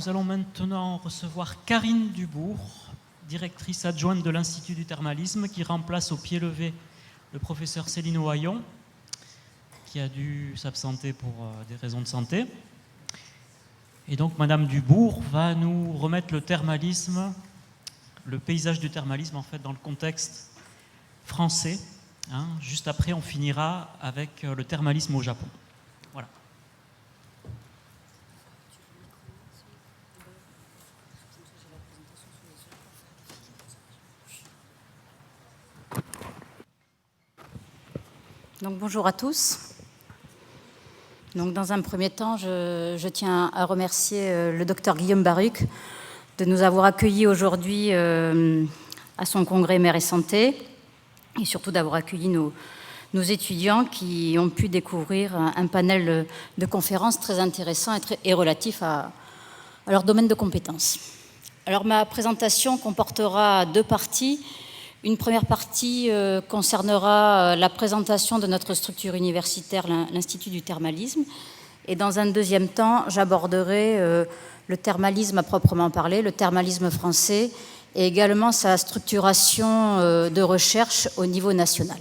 nous allons maintenant recevoir Karine Dubourg, directrice adjointe de l'Institut du thermalisme, qui remplace au pied levé le professeur Céline Ohaillon, qui a dû s'absenter pour des raisons de santé. Et donc Madame Dubourg va nous remettre le thermalisme, le paysage du thermalisme en fait dans le contexte français. Juste après, on finira avec le thermalisme au Japon. Voilà. Donc, bonjour à tous. Donc, dans un premier temps, je tiens à remercier le docteur Guillaume Baruc de nous avoir accueillis aujourd'hui à son congrès Mère et Santé, et surtout d'avoir accueilli nos étudiants qui ont pu découvrir un panel de conférences très intéressant et relatif à leur domaine de compétences. Alors, ma présentation comportera deux parties. Une première partie concernera la présentation de notre structure universitaire, l'Institut du thermalisme. Et dans un deuxième temps, j'aborderai le thermalisme à proprement parler, le thermalisme français, et également sa structuration de recherche au niveau national.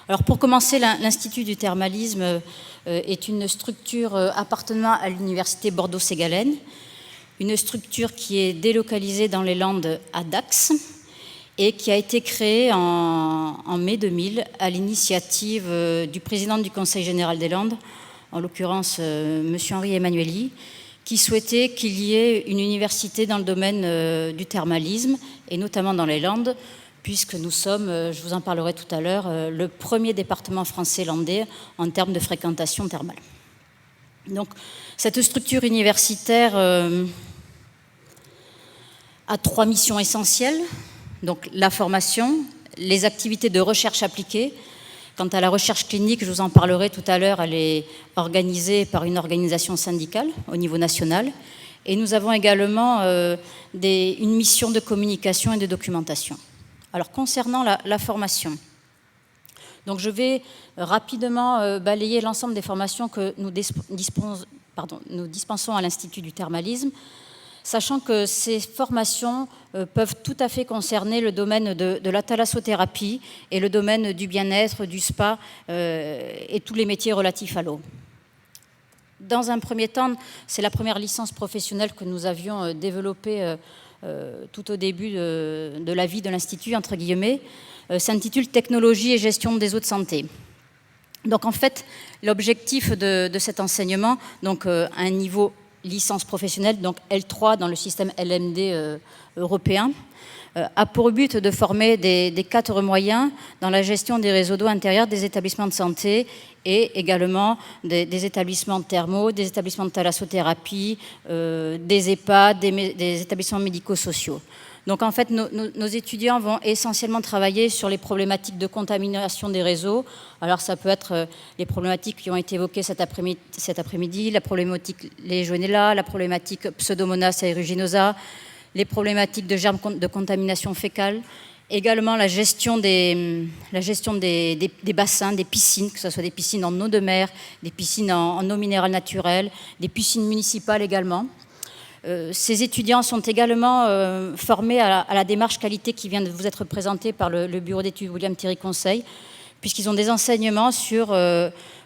Alors pour commencer, l'Institut du thermalisme est une structure appartenant à l'Université Bordeaux-Ségalen, une structure qui est délocalisée dans les Landes à Dax, et qui a été créé en mai 2000 à l'initiative du président du Conseil général des Landes, en l'occurrence M. Henri Emmanuelli, qui souhaitait qu'il y ait une université dans le domaine du thermalisme, et notamment dans les Landes, puisque nous sommes, je vous en parlerai tout à l'heure, le premier département français landais en termes de fréquentation thermale. Donc, cette structure universitaire a trois missions essentielles. Donc la formation, les activités de recherche appliquée. Quant à la recherche clinique, je vous en parlerai tout à l'heure, elle est organisée par une organisation syndicale au niveau national. Et nous avons également une mission de communication et de documentation. Alors concernant la formation, donc je vais rapidement balayer l'ensemble des formations que nous dispensons à l'Institut du thermalisme, sachant que ces formations peuvent tout à fait concerner le domaine de la thalassothérapie et le domaine du bien-être, du spa et tous les métiers relatifs à l'eau. Dans un premier temps, c'est la première licence professionnelle que nous avions développée tout au début de la vie de l'Institut, entre guillemets, s'intitule « Technologie et gestion des eaux de santé ». Donc en fait, l'objectif de cet enseignement, donc à un niveau licence professionnelle, donc L3 dans le système LMD européen, a pour but de former des cadres moyens dans la gestion des réseaux d'eau intérieurs des établissements de santé et également des établissements thermaux, des établissements de thalassothérapie, des EHPAD, des établissements médico-sociaux. Donc en fait, nos étudiants vont essentiellement travailler sur les problématiques de contamination des réseaux. Alors ça peut être les problématiques qui ont été évoquées cet après-midi, la problématique Legionella, la problématique Pseudomonas aeruginosa, les problématiques de germes de contamination fécale, également la gestion des bassins, des piscines, que ce soit des piscines en eau de mer, des piscines en eau minérale naturelle, des piscines municipales également. Ces étudiants sont également formés à la démarche qualité qui vient de vous être présentée par le bureau d'études William Thierry Conseil, puisqu'ils ont des enseignements sur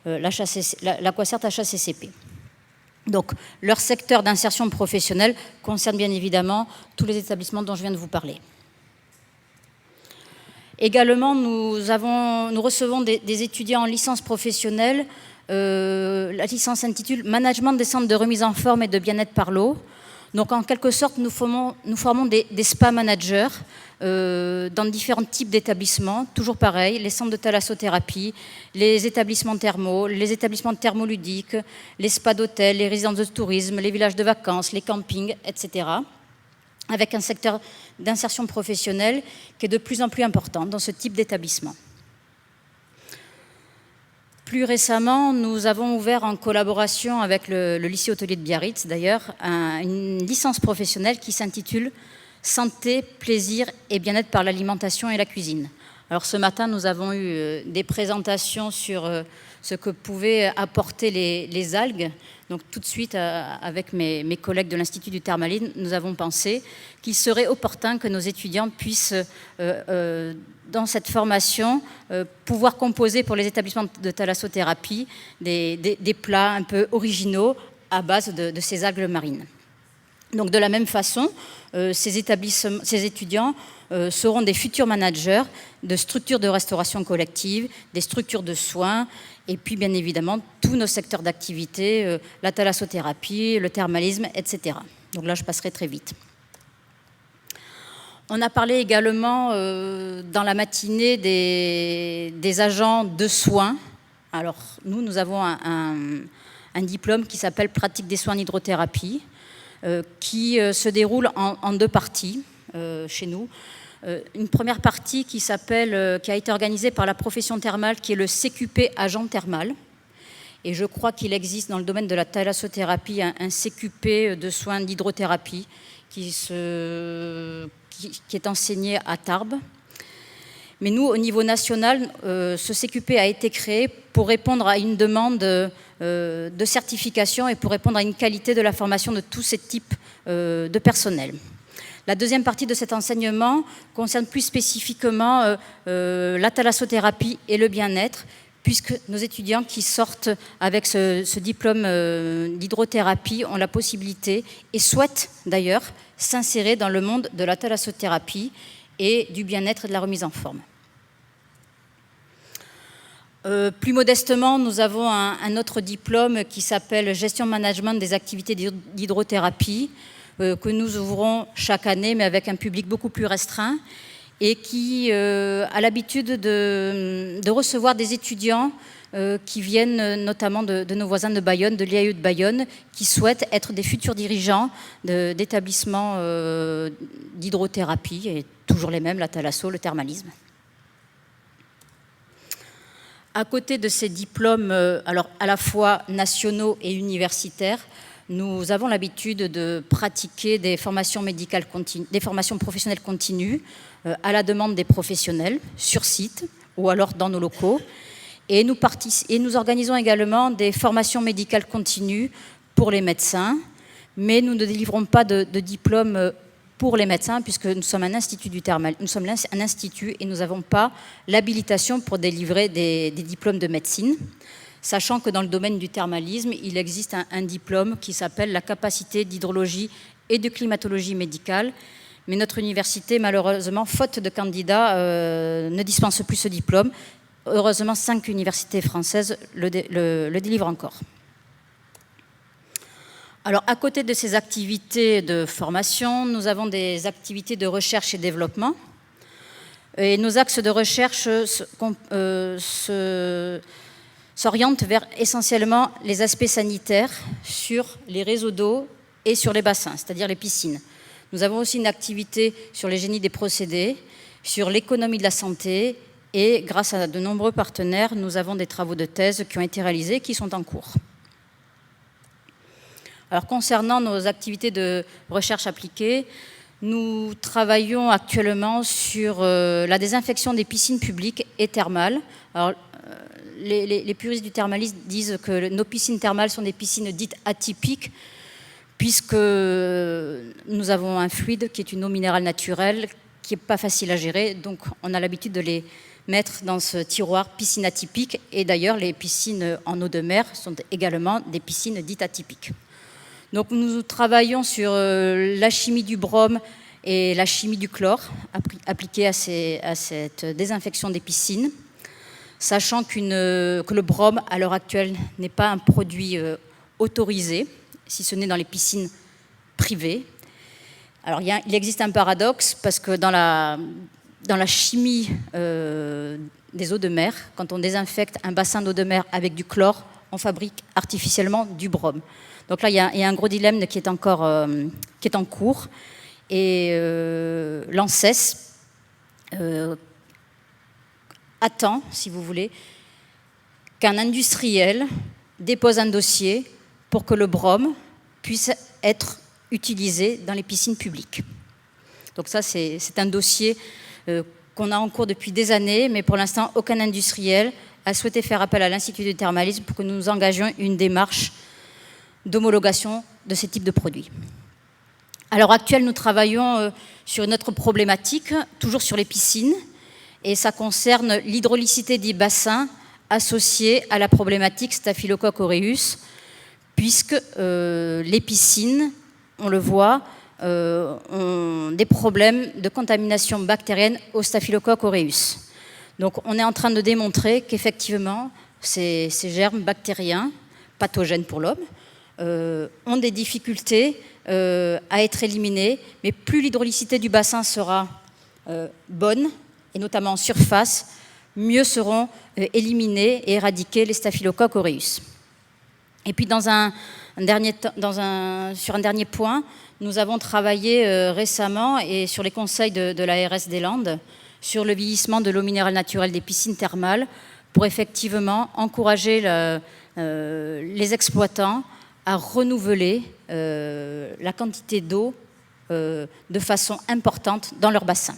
l'Aquacert HACCP. Donc, leur secteur d'insertion professionnelle concerne bien évidemment tous les établissements dont je viens de vous parler. Également, nous recevons des étudiants en licence professionnelle. La licence s'intitule « Management des centres de remise en forme et de bien-être par l'eau ». Donc, en quelque sorte, nous formons des spa managers dans différents types d'établissements. Toujours pareil, les centres de thalassothérapie, les établissements thermaux, les établissements thermoludiques, les spas d'hôtel, les résidences de tourisme, les villages de vacances, les campings, etc. Avec un secteur d'insertion professionnelle qui est de plus en plus important dans ce type d'établissement. Plus récemment, nous avons ouvert en collaboration avec le lycée hôtelier de Biarritz, d'ailleurs, une licence professionnelle qui s'intitule « Santé, plaisir et bien-être par l'alimentation et la cuisine ». Alors ce matin, nous avons eu des présentations sur ce que pouvaient apporter les algues Donc tout de suite, avec mes collègues de l'Institut du thermalisme, nous avons pensé qu'il serait opportun que nos étudiants puissent, dans cette formation, pouvoir composer pour les établissements de thalassothérapie des plats un peu originaux à base de ces algues marines. Donc de la même façon, ces étudiants seront des futurs managers de structures de restauration collective, des structures de soins, et puis bien évidemment tous nos secteurs d'activité, la thalassothérapie, le thermalisme, etc. Donc là, je passerai très vite. On a parlé également dans la matinée des agents de soins. Alors nous avons un diplôme qui s'appelle Pratique des soins en hydrothérapie, qui se déroule en deux parties chez nous. Une première partie qui a été organisée par la profession thermale, qui est le CQP agent thermal. Et je crois qu'il existe dans le domaine de la thalassothérapie un CQP de soins d'hydrothérapie qui est enseigné à Tarbes. Mais nous, au niveau national, ce CQP a été créé pour répondre à une demande de certification et pour répondre à une qualité de la formation de tous ces types de personnel. La deuxième partie de cet enseignement concerne plus spécifiquement la thalassothérapie et le bien-être, puisque nos étudiants qui sortent avec ce diplôme d'hydrothérapie ont la possibilité, et souhaitent d'ailleurs, s'insérer dans le monde de la thalassothérapie et du bien-être et de la remise en forme. Plus modestement, nous avons un autre diplôme qui s'appelle Gestion Management des activités d'hydrothérapie, que nous ouvrons chaque année, mais avec un public beaucoup plus restreint, et qui a l'habitude de recevoir des étudiants qui viennent notamment de nos voisins de Bayonne, de l'IAE de Bayonne, qui souhaitent être des futurs dirigeants d'établissements d'hydrothérapie, et toujours les mêmes, la thalasso, le thermalisme. À côté de ces diplômes, alors à la fois nationaux et universitaires, nous avons l'habitude de pratiquer des formations médicales continues, des formations professionnelles continues à la demande des professionnels sur site ou alors dans nos locaux. Et nous organisons également des formations médicales continues pour les médecins, mais nous ne délivrons pas de diplôme pour les médecins puisque nous sommes un institut du thermal. Nous sommes un institut et nous n'avons pas l'habilitation pour délivrer des diplômes de médecine. Sachant que dans le domaine du thermalisme, il existe un diplôme qui s'appelle la capacité d'hydrologie et de climatologie médicale. Mais notre université, malheureusement, faute de candidats, ne dispense plus ce diplôme. Heureusement, 5 universités françaises le délivrent encore. Alors, à côté de ces activités de formation, nous avons des activités de recherche et développement. Et nos axes de recherche s'orientent vers essentiellement les aspects sanitaires sur les réseaux d'eau et sur les bassins, c'est-à-dire les piscines. Nous avons aussi une activité sur les génies des procédés, sur l'économie de la santé, et grâce à de nombreux partenaires, nous avons des travaux de thèse qui ont été réalisés, qui sont en cours. Alors, concernant nos activités de recherche appliquée, nous travaillons actuellement sur la désinfection des piscines publiques et thermales. Alors, les puristes du thermalisme disent que nos piscines thermales sont des piscines dites atypiques, puisque nous avons un fluide qui est une eau minérale naturelle, qui n'est pas facile à gérer, donc on a l'habitude de les mettre dans ce tiroir piscine atypique, et d'ailleurs les piscines en eau de mer sont également des piscines dites atypiques. Donc nous travaillons sur la chimie du brome et la chimie du chlore appliquée à cette désinfection des piscines, sachant que le brome, à l'heure actuelle, n'est pas un produit autorisé, si ce n'est dans les piscines privées. Alors, il existe un paradoxe, parce que dans la chimie des eaux de mer, quand on désinfecte un bassin d'eau de mer avec du chlore, on fabrique artificiellement du brome. Donc là, il y a un gros dilemme qui est en cours, et l'ANSES attend, si vous voulez, qu'un industriel dépose un dossier pour que le brome puisse être utilisé dans les piscines publiques. Donc ça, c'est un dossier qu'on a en cours depuis des années, mais pour l'instant, aucun industriel a souhaité faire appel à l'Institut du thermalisme pour que nous engagions une démarche d'homologation de ces types de produits. À l'heure actuelle, nous travaillons sur une autre problématique, toujours sur les piscines, et ça concerne l'hydrolicité des bassins associés à la problématique Staphylococcus aureus, puisque les piscines, on le voit, ont des problèmes de contamination bactérienne au Staphylococcus aureus. Donc on est en train de démontrer qu'effectivement, ces germes bactériens, pathogènes pour l'homme, ont des difficultés à être éliminés, mais plus l'hydrolicité du bassin sera bonne, et notamment en surface, mieux seront éliminés et éradiqués les Staphylococcus aureus. Et puis sur un dernier point, nous avons travaillé récemment et sur les conseils de l'ARS des Landes sur le vieillissement de l'eau minérale naturelle des piscines thermales pour effectivement encourager les exploitants à renouveler la quantité d'eau de façon importante dans leur bassin.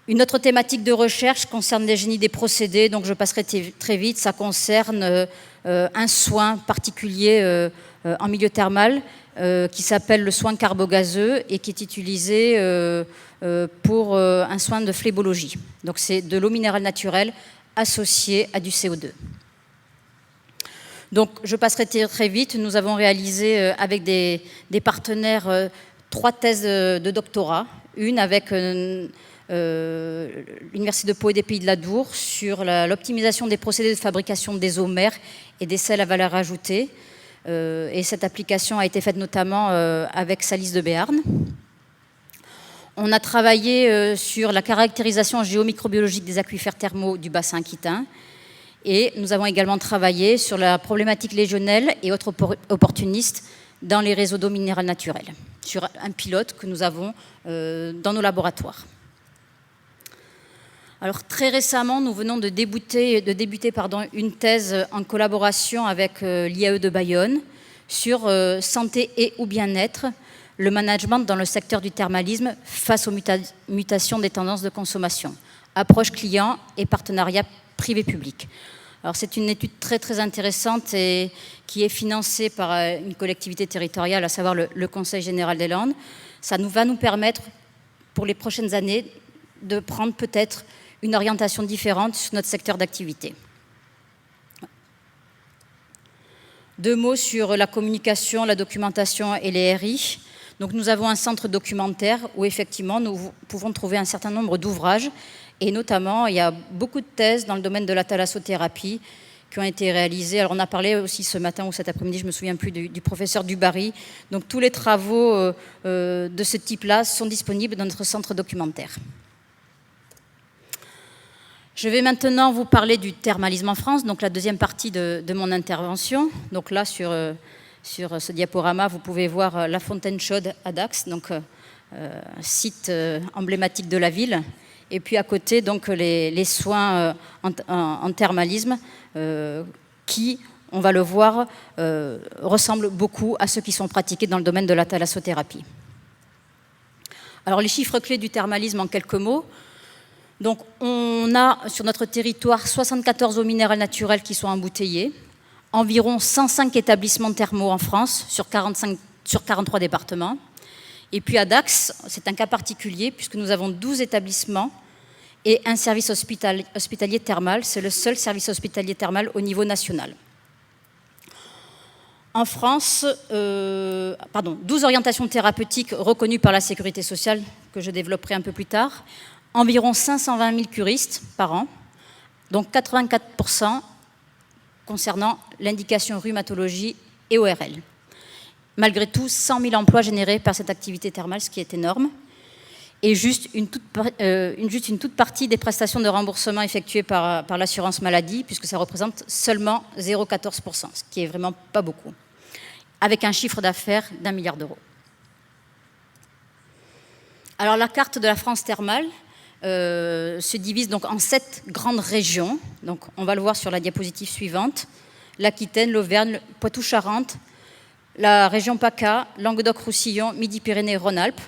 Une autre thématique de recherche concerne les génies des procédés, donc je passerai très vite. Ça concerne un soin particulier en milieu thermal qui s'appelle le soin carbogazeux et qui est utilisé pour un soin de phlébologie. Donc c'est de l'eau minérale naturelle associée à du CO2. Donc je passerai très vite. Nous avons réalisé avec des partenaires 3 thèses de doctorat. Une avec l'Université de Pau et des Pays de l'Adour sur l'optimisation des procédés de fabrication des eaux mers et des sels à valeur ajoutée. Et cette application a été faite notamment avec Salis de Béarn. On a travaillé sur la caractérisation géomicrobiologique des aquifères thermaux du bassin aquitain. Et nous avons également travaillé sur la problématique légionnelle et autres opportunistes dans les réseaux d'eau minérale naturelle, sur un pilote que nous avons dans nos laboratoires. Alors très récemment, nous venons de débuter une thèse en collaboration avec l'IAE de Bayonne sur santé et ou bien-être, le management dans le secteur du thermalisme face aux mutations des tendances de consommation, approche client et partenariat privé-public. Alors c'est une étude très très intéressante et qui est financée par une collectivité territoriale, à savoir le Conseil général des Landes. Ça va nous permettre pour les prochaines années de prendre peut-être une orientation différente sur notre secteur d'activité. 2 mots sur la communication, la documentation et les RI. Donc nous avons un centre documentaire où effectivement nous pouvons trouver un certain nombre d'ouvrages et notamment il y a beaucoup de thèses dans le domaine de la thalassothérapie qui ont été réalisées. Alors on a parlé aussi ce matin ou cet après-midi, je ne me souviens plus, du professeur Dubarry. Donc tous les travaux de ce type-là sont disponibles dans notre centre documentaire. Je vais maintenant vous parler du thermalisme en France, donc la deuxième partie de mon intervention. Donc là, sur ce diaporama, vous pouvez voir la fontaine chaude à Dax, donc site emblématique de la ville. Et puis à côté, donc les soins en thermalisme qui, on va le voir, ressemblent beaucoup à ceux qui sont pratiqués dans le domaine de la thalassothérapie. Alors les chiffres clés du thermalisme en quelques mots. Donc on a sur notre territoire 74 eaux minérales naturelles qui sont embouteillées, environ 105 établissements thermaux en France sur 43 départements. Et puis à Dax, c'est un cas particulier puisque nous avons 12 établissements et un service hospitalier thermal. C'est le seul service hospitalier thermal au niveau national. En France, 12 orientations thérapeutiques reconnues par la Sécurité sociale, que je développerai un peu plus tard. Environ 520 000 curistes par an, donc 84% concernant l'indication rhumatologie et ORL. Malgré tout, 100 000 emplois générés par cette activité thermale, ce qui est énorme, et juste une toute partie des prestations de remboursement effectuées par l'assurance maladie, puisque ça représente seulement 0,14%, ce qui est vraiment pas beaucoup, avec un chiffre d'affaires d'1 milliard d'euros. Alors la carte de la France thermale se divise donc en 7 grandes régions. Donc, on va le voir sur la diapositive suivante. L'Aquitaine, l'Auvergne, Poitou-Charentes, la région PACA, Languedoc-Roussillon, Midi-Pyrénées, Rhône-Alpes.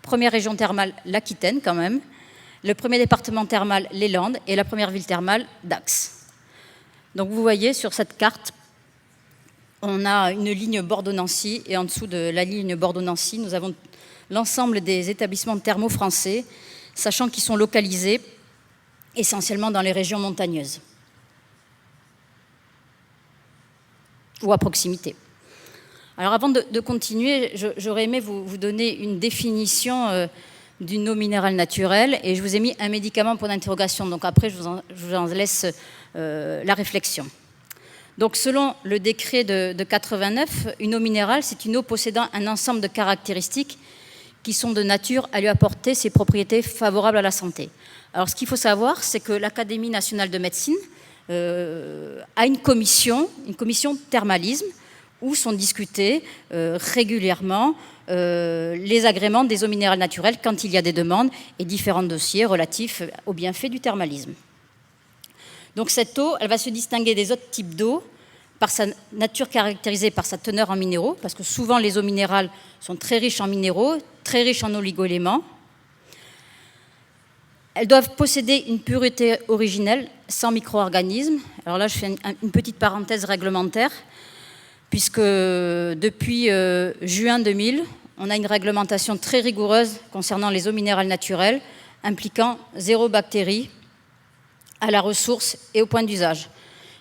Première région thermale, l'Aquitaine quand même. Le premier département thermal, les Landes. Et la première ville thermale, Dax. Donc vous voyez sur cette carte on a une ligne Bordeaux-Nancy, et en dessous de la ligne Bordeaux-Nancy, nous avons l'ensemble des établissements thermaux français, sachant qu'ils sont localisés essentiellement dans les régions montagneuses ou à proximité. Alors avant de continuer, j'aurais aimé vous donner une définition d'une eau minérale naturelle, et je vous ai mis un médicament pour d'interrogation, donc après je vous en laisse la réflexion. Donc selon le décret de 89, une eau minérale, c'est une eau possédant un ensemble de caractéristiques qui sont de nature à lui apporter ses propriétés favorables à la santé. Alors ce qu'il faut savoir, c'est que l'Académie nationale de médecine a une commission thermalisme, où sont discutés régulièrement les agréments des eaux minérales naturelles quand il y a des demandes et différents dossiers relatifs aux bienfaits du thermalisme. Donc cette eau, elle va se distinguer des autres types d'eau par sa nature caractérisée par sa teneur en minéraux, parce que souvent les eaux minérales sont très riches en minéraux, très riches en oligo-éléments. Elles doivent posséder une pureté originelle, sans micro-organismes. Alors là, je fais une petite parenthèse réglementaire, puisque depuis juin 2000, on a une réglementation très rigoureuse concernant les eaux minérales naturelles, impliquant 0 bactéries à la ressource et au point d'usage.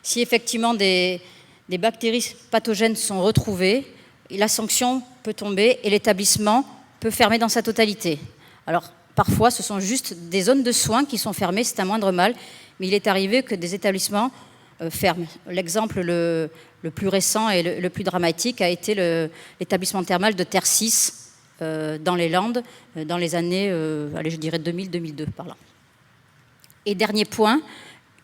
Si effectivement des bactéries pathogènes sont retrouvées, la sanction peut tomber et l'établissement peut fermer dans sa totalité. Alors parfois, ce sont juste des zones de soins qui sont fermées, c'est un moindre mal, mais il est arrivé que des établissements ferment. L'exemple le plus récent et le plus dramatique a été l'établissement thermal de Terre 6 dans les Landes dans les années, je dirais 2000-2002 par là. Et dernier point,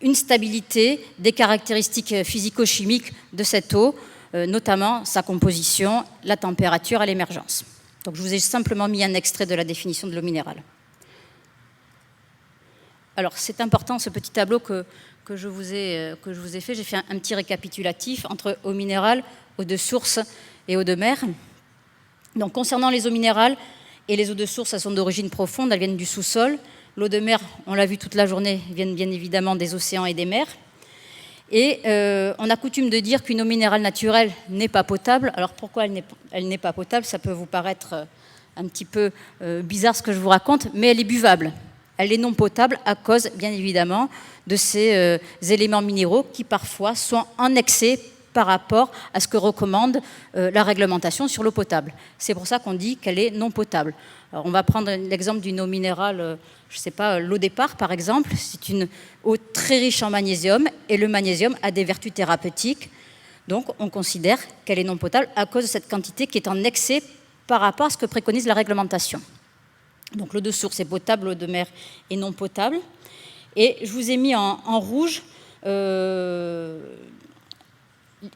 une stabilité des caractéristiques physico-chimiques de cette eau, notamment sa composition, la température à l'émergence. Donc je vous ai simplement mis un extrait de la définition de l'eau minérale. Alors c'est important ce petit tableau que je vous ai fait. J'ai fait un petit récapitulatif entre eau minérale, eau de source et eau de mer. Donc concernant les eaux minérales et les eaux de source, elles sont d'origine profonde, elles viennent du sous-sol. L'eau de mer, on l'a vu toute la journée, viennent bien évidemment des océans et des mers. Et on a coutume de dire qu'une eau minérale naturelle n'est pas potable. Alors pourquoi elle n'est pas potable? Ça peut vous paraître un petit peu bizarre ce que je vous raconte, mais elle est buvable. Elle est non potable à cause, bien évidemment, de ces éléments minéraux qui parfois sont en excès par rapport à ce que recommande la réglementation sur l'eau potable. C'est pour ça qu'on dit qu'elle est non potable. Alors on va prendre l'exemple d'une eau minérale, je ne sais pas, l'eau départ par exemple. C'est une eau très riche en magnésium et le magnésium a des vertus thérapeutiques. Donc on considère qu'elle est non potable à cause de cette quantité qui est en excès par rapport à ce que préconise la réglementation. Donc l'eau de source est potable, l'eau de mer est non potable. Et je vous ai mis en rouge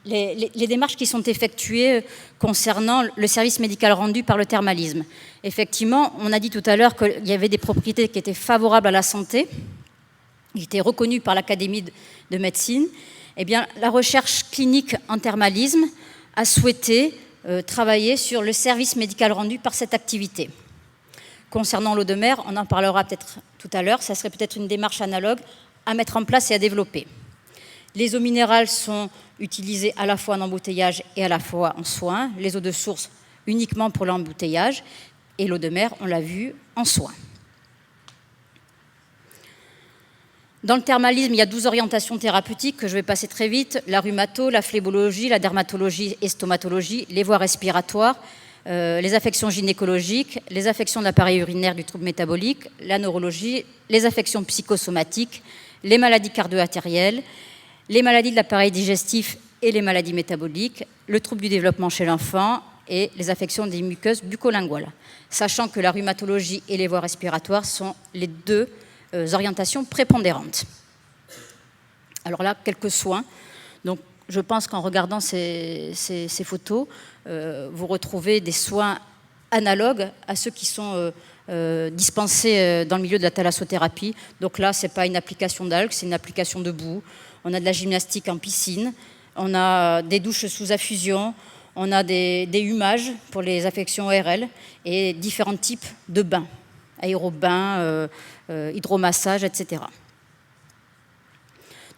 les démarches qui sont effectuées concernant le service médical rendu par le thermalisme. Effectivement, on a dit tout à l'heure qu'il y avait des propriétés qui étaient favorables à la santé, qui étaient reconnues par l'Académie de médecine. Eh bien, la recherche clinique en thermalisme a souhaité travailler sur le service médical rendu par cette activité. Concernant l'eau de mer, on en parlera peut-être tout à l'heure, ça serait peut-être une démarche analogue à mettre en place et à développer. Les eaux minérales sont utilisées à la fois en embouteillage et à la fois en soins. Les eaux de source uniquement pour l'embouteillage et l'eau de mer, on l'a vu, en soins. Dans le thermalisme, il y a 12 orientations thérapeutiques que je vais passer très vite. La rhumato, la phlébologie, la dermatologie et stomatologie, les voies respiratoires, les affections gynécologiques, les affections de l'appareil urinaire du trouble métabolique, la neurologie, les affections psychosomatiques, les maladies cardio-artérielles, les maladies de l'appareil digestif et les maladies métaboliques, le trouble du développement chez l'enfant et les affections des muqueuses bucco-linguales. Sachant que la rhumatologie et les voies respiratoires sont les deux orientations prépondérantes. Alors là, quelques soins. Donc, je pense qu'en regardant ces photos, vous retrouvez des soins analogues à ceux qui sont dispensés dans le milieu de la thalassothérapie. Donc là, ce n'est pas une application d'algues, c'est une application de boue. On a de la gymnastique en piscine, on a des douches sous affusion, on a des humages pour les affections ORL et différents types de bains, aérobains, hydromassage, etc.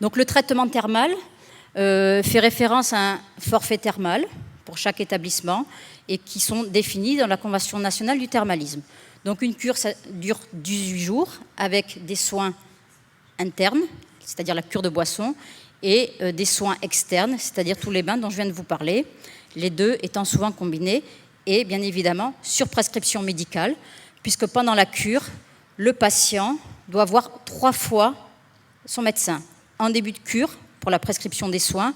Donc le traitement thermal, fait référence à un forfait thermal pour chaque établissement et qui sont définis dans la Convention nationale du thermalisme. Donc une cure, ça dure 18 jours avec des soins internes, c'est-à-dire la cure de boisson, et des soins externes, c'est-à-dire tous les bains dont je viens de vous parler, les deux étant souvent combinés, et bien évidemment sur prescription médicale, puisque pendant la cure, le patient doit voir 3 fois son médecin, en début de cure pour la prescription des soins,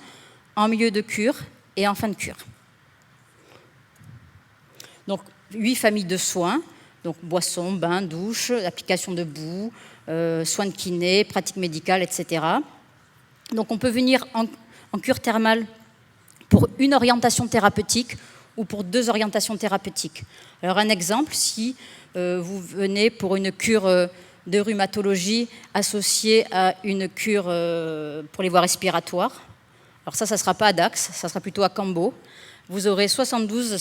en milieu de cure et en fin de cure. Donc 8 familles de soins, donc boissons, bains, douche, application de boue, soins de kiné, pratiques médicales, etc. Donc on peut venir en cure thermale pour une orientation thérapeutique ou pour 2 orientations thérapeutiques. Alors un exemple, si vous venez pour une cure de rhumatologie associée à une cure pour les voies respiratoires, alors ça ne sera pas à Dax, ça sera plutôt à Cambo, vous aurez 72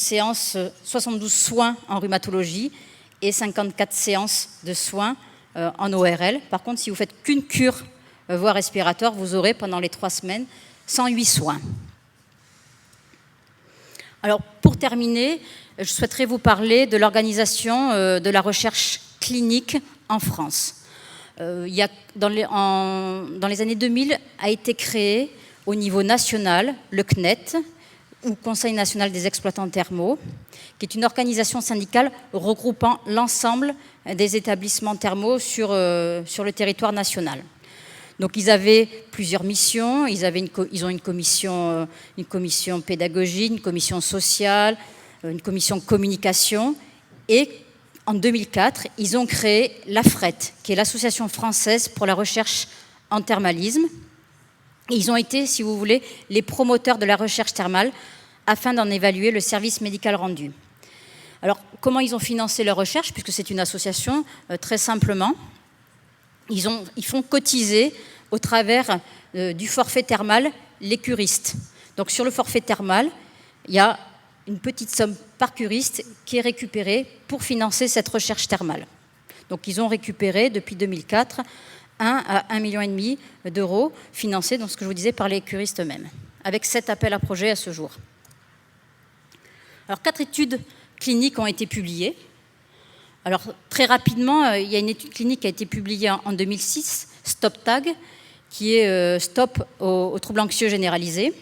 soins en rhumatologie et 54 séances de soins en ORL. Par contre, si vous faites qu'une cure voie respiratoire, vous aurez pendant les 3 semaines 108 soins. Alors, pour terminer, je souhaiterais vous parler de l'organisation de la recherche clinique en France. Dans les années 2000, a été créé au niveau national le CNET, ou Conseil national des exploitants thermaux, qui est une organisation syndicale regroupant l'ensemble des établissements thermaux sur le territoire national. Donc ils avaient plusieurs missions, ils ont une commission pédagogique, une commission sociale, une commission communication, et en 2004, ils ont créé l'AFRET, qui est l'Association française pour la recherche en thermalisme. Et ils ont été, si vous voulez, les promoteurs de la recherche thermale afin d'en évaluer le service médical rendu. Alors, comment ils ont financé leur recherche, puisque c'est une association, très simplement, ils font cotiser au travers du forfait thermal les curistes. Donc sur le forfait thermal, il y a une petite somme par curiste qui est récupérée pour financer cette recherche thermale. Donc ils ont récupéré depuis 2004 1 à 1,5 million d'euros financés, donc ce que je vous disais, par les curistes eux-mêmes, avec 7 appels à projets à ce jour. Alors 4 études cliniques ont été publiées. Alors très rapidement, il y a une étude clinique qui a été publiée en 2006, Stop Tag, qui est Stop aux troubles anxieux généralisés,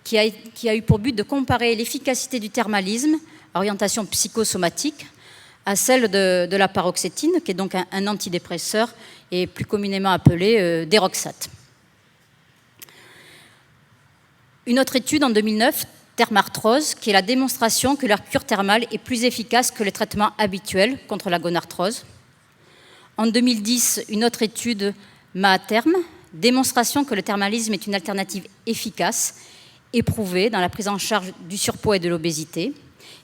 qui a eu pour but de comparer l'efficacité du thermalisme, orientation psychosomatique, à celle de la paroxétine, qui est donc un antidépresseur et plus communément appelé Deroxate. Une autre étude en 2009, Thermarthrose, qui est la démonstration que la cure thermale est plus efficace que les traitements habituels contre la gonarthrose. En 2010, une autre étude, Maatherm, démonstration que le thermalisme est une alternative efficace, éprouvée dans la prise en charge du surpoids et de l'obésité.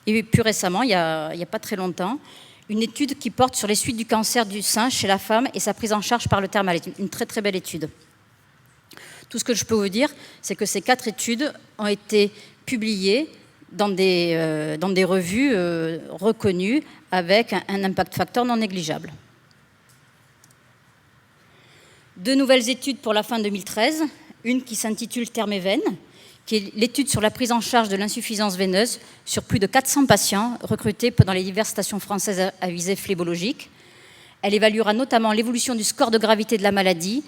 Et plus récemment, il n'y a pas très longtemps, une étude qui porte sur les suites du cancer du sein chez la femme et sa prise en charge par le thermalisme. Une très très belle étude. Tout ce que je peux vous dire, c'est que ces 4 études ont été publiées dans des revues reconnues avec un impact factor non négligeable. 2 nouvelles études pour la fin 2013, une qui s'intitule Thermévène, qui est l'étude sur la prise en charge de l'insuffisance veineuse sur plus de 400 patients recrutés pendant les diverses stations françaises à visée phlébologique. Elle évaluera notamment l'évolution du score de gravité de la maladie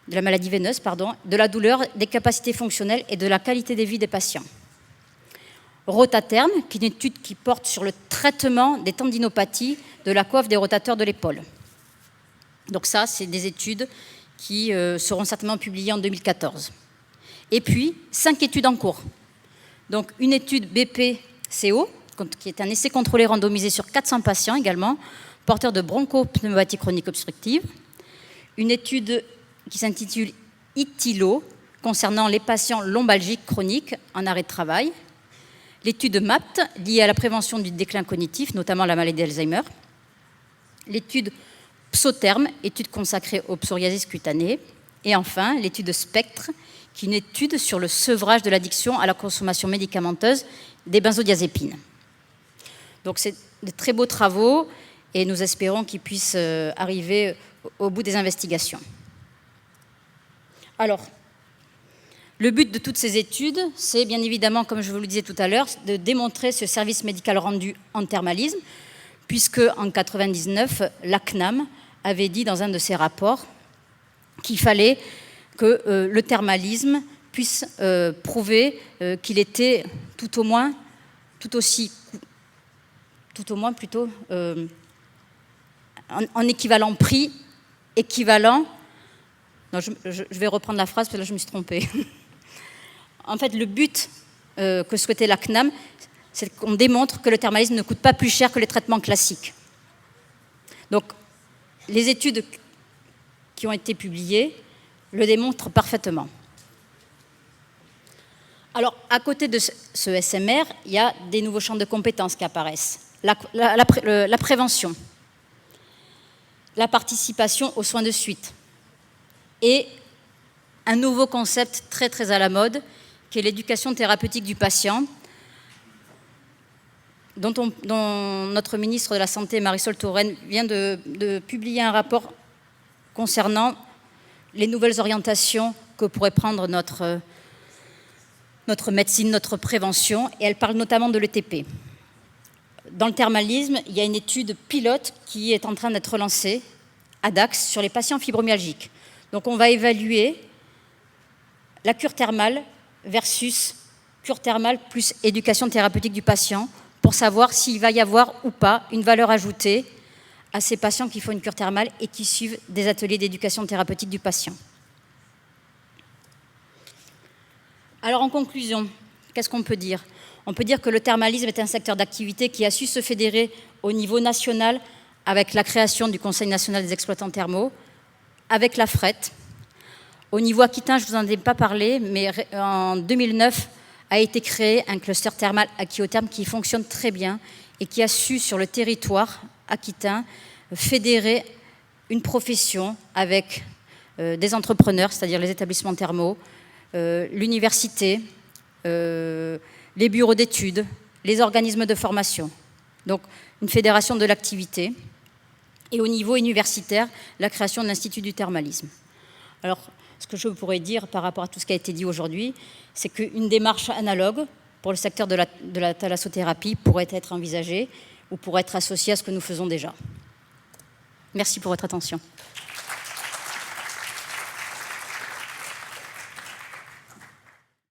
veineuse, de la douleur, des capacités fonctionnelles et de la qualité de vie des patients. Rotatherm, qui est une étude qui porte sur le traitement des tendinopathies de la coiffe des rotateurs de l'épaule. Donc ça, c'est des études qui seront certainement publiées en 2014. Et puis, 5 études en cours. Donc, une étude BPCO, qui est un essai contrôlé randomisé sur 400 patients également, porteurs de bronchopneumopathie chronique obstructive. Une étude qui s'intitule ITILO, concernant les patients lombalgiques chroniques en arrêt de travail. L'étude MAPT, liée à la prévention du déclin cognitif, notamment la maladie d'Alzheimer. L'étude Psotherm, étude consacrée au psoriasis cutané. Et enfin, l'étude Spectre, qui est une étude sur le sevrage de l'addiction à la consommation médicamenteuse des benzodiazépines. Donc c'est de très beaux travaux et nous espérons qu'ils puissent arriver au bout des investigations. Alors, Le but de toutes ces études, c'est bien évidemment, comme je vous le disais tout à l'heure, de démontrer ce service médical rendu en thermalisme, puisque en 1999, la CNAM avait dit dans un de ses rapports qu'il fallait que le thermalisme puisse prouver qu'il était tout au moins plutôt en équivalent prix, équivalent. Non, je vais reprendre la phrase parce que là je me suis trompée. En fait, le but que souhaitait la CNAM, c'est qu'on démontre que le thermalisme ne coûte pas plus cher que les traitements classiques. Donc, les études qui ont été publiées le démontrent parfaitement. Alors, à côté de ce SMR, il y a des nouveaux champs de compétences qui apparaissent. La prévention, la participation aux soins de suite et un nouveau concept très très à la mode qui est l'éducation thérapeutique du patient, dont notre ministre de la Santé, Marisol Touraine, vient de publier un rapport concernant les nouvelles orientations que pourrait prendre notre médecine, notre prévention, et elle parle notamment de l'ETP. Dans le thermalisme, il y a une étude pilote qui est en train d'être lancée à Dax sur les patients fibromyalgiques. Donc on va évaluer la cure thermale versus cure thermale plus éducation thérapeutique du patient pour savoir s'il va y avoir ou pas une valeur ajoutée à ces patients qui font une cure thermale et qui suivent des ateliers d'éducation thérapeutique du patient. Alors en conclusion, qu'est-ce qu'on peut dire ? On peut dire que le thermalisme est un secteur d'activité qui a su se fédérer au niveau national avec la création du Conseil national des exploitants thermaux, avec la FRET. Au niveau aquitain, je ne vous en ai pas parlé, mais en 2009 a été créé un cluster thermal Aquiotherm qui fonctionne très bien et qui a su, sur le territoire aquitain, fédérer une profession avec des entrepreneurs, c'est-à-dire les établissements thermaux, l'université, les bureaux d'études, les organismes de formation. Donc, une fédération de l'activité. Et au niveau universitaire, la création de l'Institut du thermalisme. Alors, ce que je pourrais dire par rapport à tout ce qui a été dit aujourd'hui, c'est qu'une démarche analogue pour le secteur de la thalassothérapie pourrait être envisagée ou pourrait être associée à ce que nous faisons déjà. Merci pour votre attention.